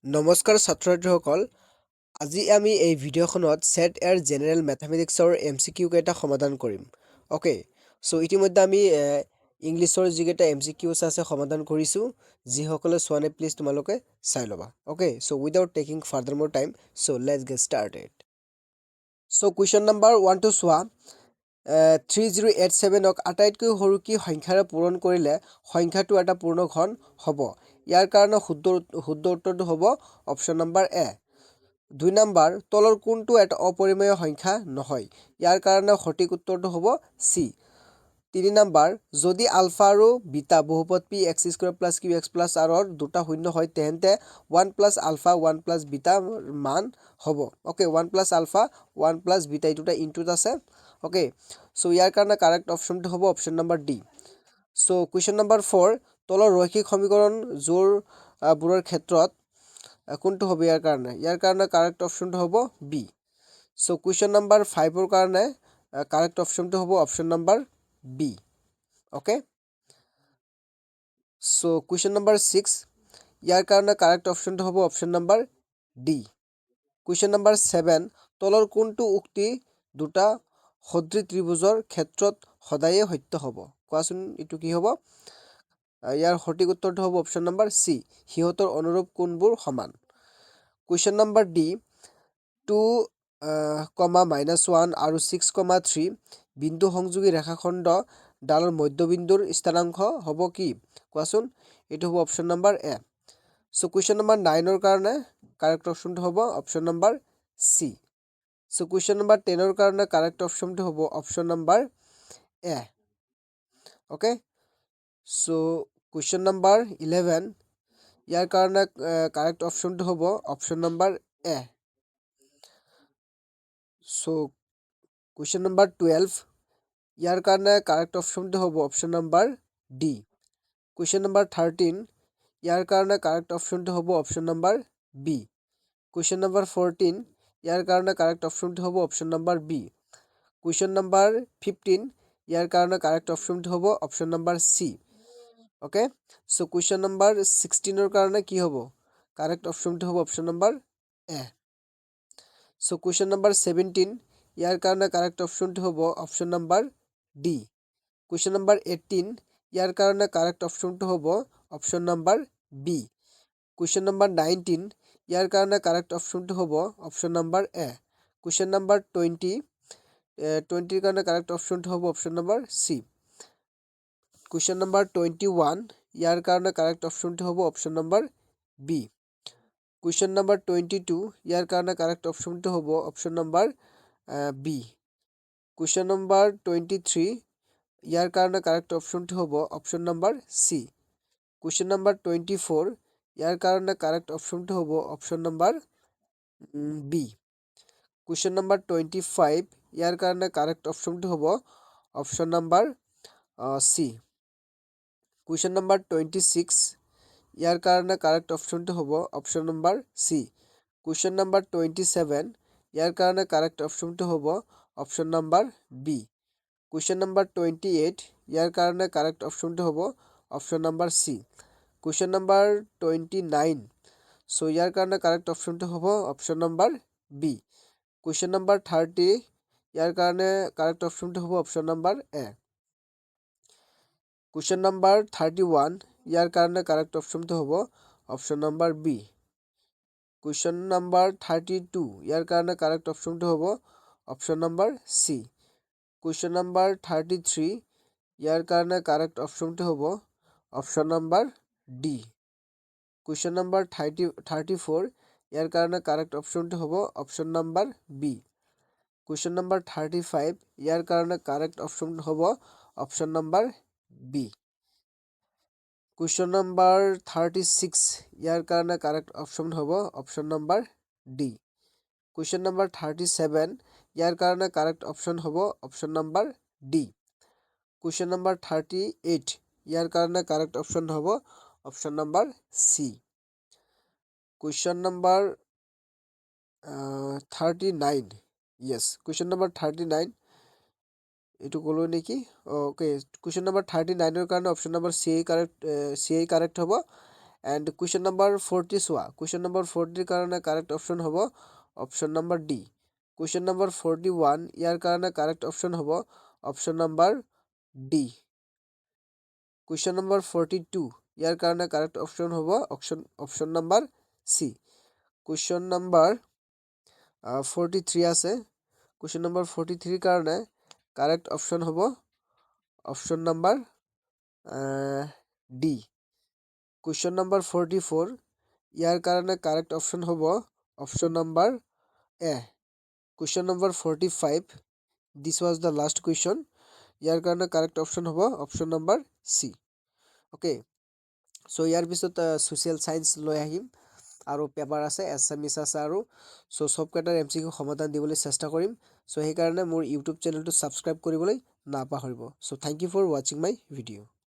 নমস্কাৰ ছাত্ৰ-ছাত্ৰীসকল, আজি আমি এই ভিডিঅ'খনত সেট এৰ জেনেৰেল মেথমেটিক্সৰ MCQ কেইটা সমাধান কৰিম। ওকে, সো ইতিমধ্যে আমি ইংলিছৰ যিকেইটা MCQs আছে সমাধান কৰিছোঁ। যিসকলে চোৱা নাই প্লিজ তোমালোকে চাই ল'বা। Okay, so without taking further মোৰ time, so let's get started. So question number 1 টো চোৱা। 3087ক আটাইতকৈ সৰু কি সংখ্যাৰে পূৰণ কৰিলে সংখ্যাটো এটা পূৰ্ণ ঘন হ'ব? ইয়াৰ কাৰণে শুদ্ধ উত্তৰটো হ'ব অপশ্যন নম্বৰ এ। 2 নম্বৰ, তলৰ কোনটো এটা অপৰিমেয় সংখ্যা নহয়? ইয়াৰ কাৰণে সঠিক উত্তৰটো হ'ব চি। 3 নম্বৰ, যদি আলফা আৰু বিটা বহুপদ P X square plus Q X plus আৰৰ দুটা শূন্য হয় তেন্তে 1 প্লাছ আলফা 1 প্লাছ বিটা মান হ'ব। Okay, 1 plus alpha 1 plus beta এই দুটা ইনটুত আছে। ওকে, সো ইয়াৰ কাৰণে কাৰেক্ট অপশ্যনটো হ'ব option number D. So question number 4, তলৰ ৰৈখিক সমীকৰণ জোৰ বোৰৰ ক্ষেত্ৰত কোনটো হ'ব ইয়াৰ কাৰণে? ইয়াৰ কাৰণে কাৰেক্ট অপশ্যনটো হ'ব বি। সো কুৱেশ্যন নম্বৰ 5ৰ কাৰণে কাৰেক্ট অপশ্যনটো হ'ব option number B. Okay, so question number 6, ইয়াৰ কাৰণে কাৰেক্ট অপশ্যনটো হ'ব option number D. Question number 7, তলৰ কোনটো উক্তি দুটা সদৃশ ত্ৰিভুজৰ ক্ষেত্ৰত সদায়ে সত্য হ'ব? কোৱাচোন এইটো কি হ'ব? ইয়াৰ সঠিক উত্তৰটো হ'ব অপশ্যন নম্বৰ চি, সিহঁতৰ অনুৰূপ কোণবোৰ সমান। কুৱেশ্যন নম্বৰ ডি, 2,-1 আৰু 6,3 বিন্দু সংযোগী ৰেখাখণ্ড ডালৰ মধ্যবিন্দুৰ স্থানাংক হ'ব কি? কোৱাচোন, এইটো হ'ব option number A. So question number 9ৰ কাৰণে কাৰেক্ট অপশ্যনটো হ'ব option number C. So question number 10ৰ কাৰণে কাৰেক্ট অপশ্যনটো হ'ব option number A. Okay, so question number 11, ইয়াৰ কাৰণে কাৰেক্ট অপশ্যনটো হ'ব option number A. So question number 12, ইয়াৰ কাৰণে কাৰেক্ট অপশ্যনটো হ'ব option number D. Question number 13, ইয়াৰ কাৰণে কাৰেক্ট অপশ্যনটো হ'ব option number B. Question number 14, ইয়াৰ কাৰণে কাৰেক্ট অপশ্যনটো হ'ব option number B. Question number 15, ইয়াৰ কাৰণে কাৰেক্ট অপশ্যনটো হ'ব option number C. Okay, so question number 16ৰ কাৰণে কি হ'ব? কাৰেক্ট অপশ্যনটো হ'ব option number A. So question number 17, ইয়াৰ কাৰণে কাৰেক্ট অপশ্যনটো হ'ব option number D. Question number 18, ইয়াৰ কাৰণে কাৰেক্ট অপশ্যনটো হ'ব option number B. Question number 19, ইয়াৰ কাৰণে কাৰেক্ট অপশ্যনটো হ'ব option number A. Question number 20ৰ কাৰণে কাৰেক্ট অপশ্যনটো হ'ব option number C. Question number 21, ইয়াৰ কাৰণে কাৰেক্ট অপশ্যনটো হ'ব option number B. Question number 22, ইয়াৰ কাৰণে কাৰেক্ট অপশ্যনটো হ'ব option number B. Question number 23, ইয়াৰ কাৰণে কাৰেক্ট অপশ্যনটো হ'ব option number C. Question number 24, ইয়াৰ কাৰণে কাৰেক্ট অপশ্যনটো হ'ব option number B. Question number 25, ইয়াৰ কাৰণে কাৰেক্ট অপশ্যনটো হ'ব option number C. Question number 26, ইয়াৰ কাৰণে কাৰেক্ট অপশ্যনটো হ'ব option number C. Question number 27, ইয়াৰ কাৰণে কাৰেক্ট অপশ্যনটো হ'ব option number B. Question number 28, ইয়াৰ কাৰণে কাৰেক্ট অপশ্যনটো হ'ব option number C. Question number 29, so ইয়াৰ কাৰণে কাৰেক্ট অপশ্যনটো হ'ব option number B. Question number 30, ইয়াৰ কাৰণে কাৰেক্ট অপশ্যনটো হ'ব option number A. Question number 31, ইয়াৰ কাৰণে কাৰেক্ট অপশ্যনটো হ'ব option number B. Question number 32, ইয়াৰ কাৰণে কাৰেক্ট অপশ্যনটো হ'ব option number C. Question number 33, ইয়াৰ কাৰণে কাৰেক্ট অপশ্যনটো হ'ব option number D. Question number 34, ইয়াৰ কাৰণে কাৰেক্ট অপশ্যনটো হ'ব option number B. Question number 35, ইয়াৰ কাৰণে কাৰেক্ট অপশ্যনটো হ'ব option number B. Question number 36, ইয়াৰ কাৰণে কাৰেক্ট অপশ্যন হ'ব option number D. Question number 37, ইয়াৰ কাৰণে কাৰেক্ট অপশ্যন হ'ব option number D. Question number 38, ইয়াৰ কাৰণে কাৰেক্ট অপশ্যন হ'ব option number C. Question number 39, yes, question number 39, এইটো ক'লো নেকি? অ'কে, কুৱেশ্যন নম্বৰ 39ৰ কাৰণে অপশ্যন নম্বৰ চি কাৰেক্ট হ'ব। এণ্ড কুৱেশ্যন নম্বৰ 40 চোৱা কুৱেশ্যন নম্বৰ 40 কাৰণে কাৰেক্ট অপশ্যন হ'ব option number D question number 41 ইয়াৰ কাৰণে কাৰেক্ট অপশ্যন হ'ব option number D question number 42 ইয়াৰ কাৰণে কাৰেক্ট অপশ্যন হ'ব option number C question number 43 আছে কুৱেশ্যন নম্বৰ 43 কাৰণে কাৰেক্ট অপশ্যন হ'ব option number D question number 44 ইয়াৰ কাৰণে কাৰেক্ট অপশ্যন হ'ব option number A question number 45 this was the last question ইয়াৰ কাৰণে correct option হ'ব option number C okay so' ইয়াৰ পিছত ছ'চিয়েল চায়েন্স লৈ আহিম আৰু পেপাৰ আছে এছামিছ আছে আৰু চ' চবকেইটাৰ MCQ সমাধান দিবলৈ চেষ্টা কৰিম চ' সেইকাৰণে মোৰ ইউটিউব চেনেলটো ছাবস্ক্ৰাইব কৰিবলৈ নাপাহৰিব চ' থেংক ইউ ফৰ ৱাচিং মাই ভিডিঅ'